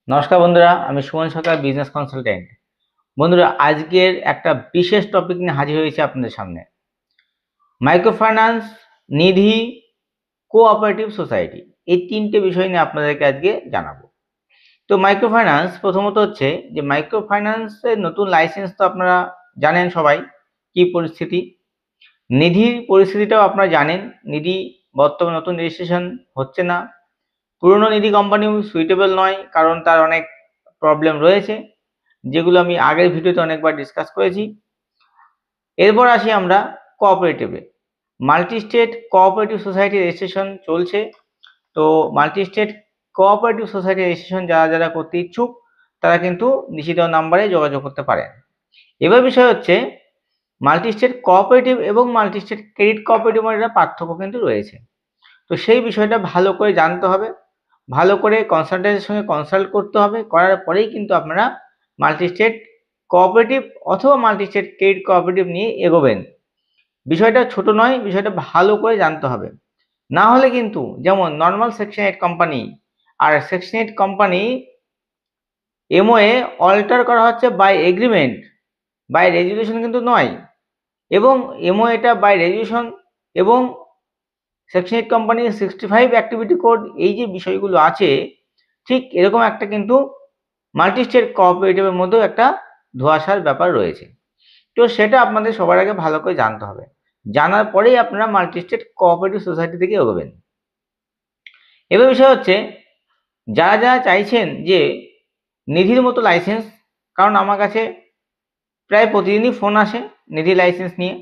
নমস্কার বন্ধুরা, আমি সুমন সরকার, বিজনেস কনসালটেন্ট। বন্ধুরা, আজকের একটা বিশেষ টপিক নিয়ে হাজির হয়েছে আপনাদের সামনে। মাইক্রো ফাইন্যান্স, নিধি, কোঅপারেটিভ সোসাইটি, এই তিনটে বিষয় নিয়ে আপনাদেরকে আজকে জানাবো। তো মাইক্রো ফাইন্যান্স প্রথমত হচ্ছে যে মাইক্রো ফাইন্যান্সের নতুন লাইসেন্স তো আপনারা জানেন সবাই কি পরিস্থিতি। নিধির পরিস্থিতিটাও আপনারা জানেন। নিধি বর্তমানে নতুন রেজিস্ট্রেশন হচ্ছে না। পুরনো নিধি কোম্পানিও সুইটেবল নয়, কারণ তার অনেক প্রবলেম রয়েছে, যেগুলো আমি আগের ভিডিওতে অনেকবার ডিসকাস করেছি। এরপর আসি আমরা কোঅপারেটিভে। Multi state cooperative society registration চলছে। তো multi state cooperative society registration যারা যারা করতে ইচ্ছুক তারা কিন্তু নিচে দেওয়া নাম্বারে যোগাযোগ করতে পারেন। এবার বিষয় হচ্ছে মাল্টি স্টেট কোঅপারেটিভ এবং মাল্টি স্টেট ক্রেডিট কোঅপারেটিভ মধ্যে পার্থক্য কিন্তু রয়েছে। তো সেই বিষয়টা ভালো করে জানতে হবে, ভালো করে কনসালটেন্টের সঙ্গে কনসাল্ট করতে হবে। করার পরেই কিন্তু আপনারা মাল্টি স্টেট কোঅপারেটিভ অথবা মাল্টি স্টেট ক্রেডিট কোঅপারেটিভ নিয়ে এগোবেন। বিষয়টা ছোট নয়, বিষয়টা ভালো করে জানতে হবে। না হলে কিন্তু যেমন নর্মাল সেকশন 8 কোম্পানি আর সেকশন 8 কোম্পানি এমওএ অল্টার করা হচ্ছে বাই এগ্রিমেন্ট, বাই রেজুলেশন কিন্তু নয়। এবং এমওএটা বাই রেজুলেশন এবং সেকশন 8 কোম্পানির 65 অ্যাক্টিভিটি কোড, এই যে বিষয়গুলো আছে, ঠিক এরকম একটা কিন্তু মাল্টি স্টেট কোঅপারেটিভের মধ্যেও একটা ধোঁয়াশার ব্যাপার রয়েছে। তো সেটা আপনাদের সবার আগে ভালো করে জানতে হবে। জানার পরেই আপনারা মাল্টি স্টেট কোঅপারেটিভ সোসাইটি থেকে এগোবেন। এবার বিষয় হচ্ছে যারা যারা চাইছেন যে নিধির মতো লাইসেন্স, কারণ আমার কাছে প্রায় প্রতিদিনই ফোন আসে নিধি লাইসেন্স নিয়ে।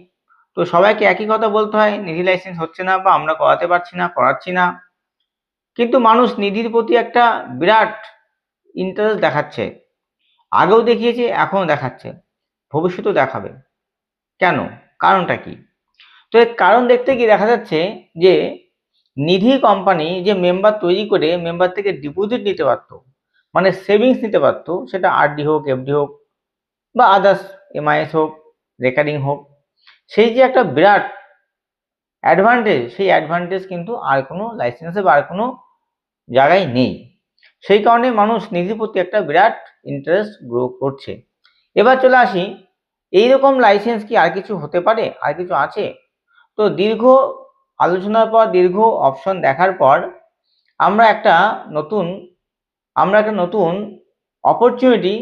তো সবাইকে একই কথা বলতে হয়, নিধি লাইসেন্স হচ্ছে না বা আমরা করাতে পারছি না, করাচ্ছি না। কিন্তু মানুষ নিধির প্রতি একটা বিরাট ইন্টারেস্ট দেখাচ্ছে, আগেও দেখিয়েছে, এখনও দেখাচ্ছে, ভবিষ্যতেও দেখাবে। কেন? কারণটা কি? তো এর কারণ দেখতে গিয়ে দেখা যাচ্ছে যে নিধি কোম্পানি যে মেম্বার তৈরি করে মেম্বার থেকে ডিপোজিট নিতে পারত, মানে সেভিংস নিতে পারত, সেটা আরডি হোক, এফডি হোক বা আদার্স এমআইএস হোক, রেকারিং হোক, সেই যে একটা বিরাট অ্যাডভান্টেজ, সেই অ্যাডভান্টেজ কিন্তু আর কোনো লাইসেন্সে বা আর কোনো জায়গায় নেই। সেই কারণে মানুষ নিধির প্রতি একটা বিরাট ইন্টারেস্ট গ্রো করছে। এবার চলে আসি, এইরকম লাইসেন্স কি আর কিছু হতে পারে, আর কিছু আছে? তো দীর্ঘ আলোচনার পর, দীর্ঘ অপশন দেখার পর আমরা একটা নতুন অপরচুনিটি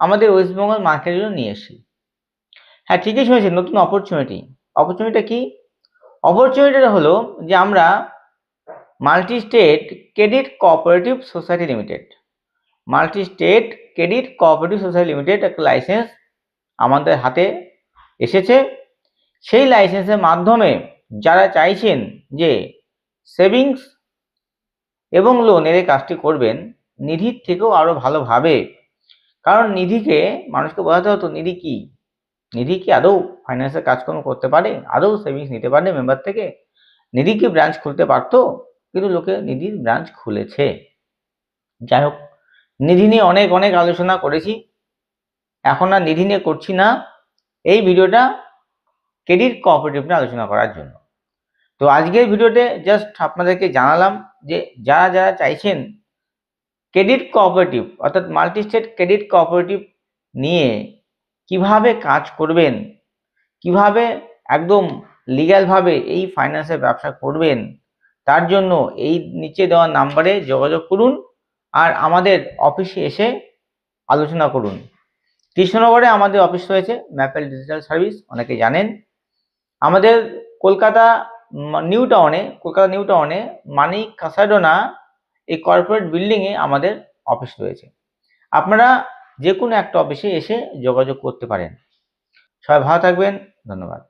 আমাদের ওয়েস্ট বেঙ্গল মার্কেটের জন্য নিয়ে এসেছি। হ্যাঁ, ঠিকই শুনেছেন, নতুন অপরচুনিটিটা কি? অপরচুনিটিটা হলো যে আমরা multi state credit cooperative society limited, multi state credit cooperative society limited একটা লাইসেন্স আমাদের হাতে এসেছে। সেই লাইসেন্সের মাধ্যমে যারা চাইছেন যে সেভিংস এবং লোনের এই কাজটি করবেন নিধির থেকেও আরও ভালোভাবে, কারণ নিধিকে মানুষকে বোঝাতে হতো নিধি কি আদৌ ফাইন্যান্সের কাজকর্ম করতে পারে, আদৌ সেভিংস নিতে পারে মেম্বার থেকে, নিধি কি ব্রাঞ্চ খুলতে পারতো? কিন্তু লোকে নিধির ব্রাঞ্চ খুলেছে। যাই হোক, নিধি নিয়ে অনেক অনেক আলোচনা করেছি, এখন আর নিধি নিয়ে করছি না। এই ভিডিওটা ক্রেডিট কোঅপারেটিভ নিয়ে আলোচনা করার জন্য। তো আজকের ভিডিওতে জাস্ট আপনাদেরকে জানালাম যে যারা যারা চাইছেন ক্রেডিট কোঅপারেটিভ অর্থাৎ মাল্টি স্টেট ক্রেডিট কোঅপারেটিভ নিয়ে কিভাবে কাজ করবেন, কিভাবে একদম লিগ্যালভাবে এই ফাইন্যান্সের ব্যবসা করবেন, তার জন্য এই নিচে দেওয়া নাম্বারে যোগাযোগ করুন আর আমাদের অফিসে এসে আলোচনা করুন। কৃষ্ণনগরে আমাদের অফিস রয়েছে, ম্যাপেল ডিজিটাল সার্ভিস, অনেকে জানেন। আমাদের কলকাতা নিউ টাউনে মানিক কাসাডোনা এই কর্পোরেট বিল্ডিংয়ে আমাদের অফিস রয়েছে। আপনারা যে কোনো একটা অফিসে এসে যোগাযোগ করতে পারেন। সবাই ভালো থাকবেন, ধন্যবাদ।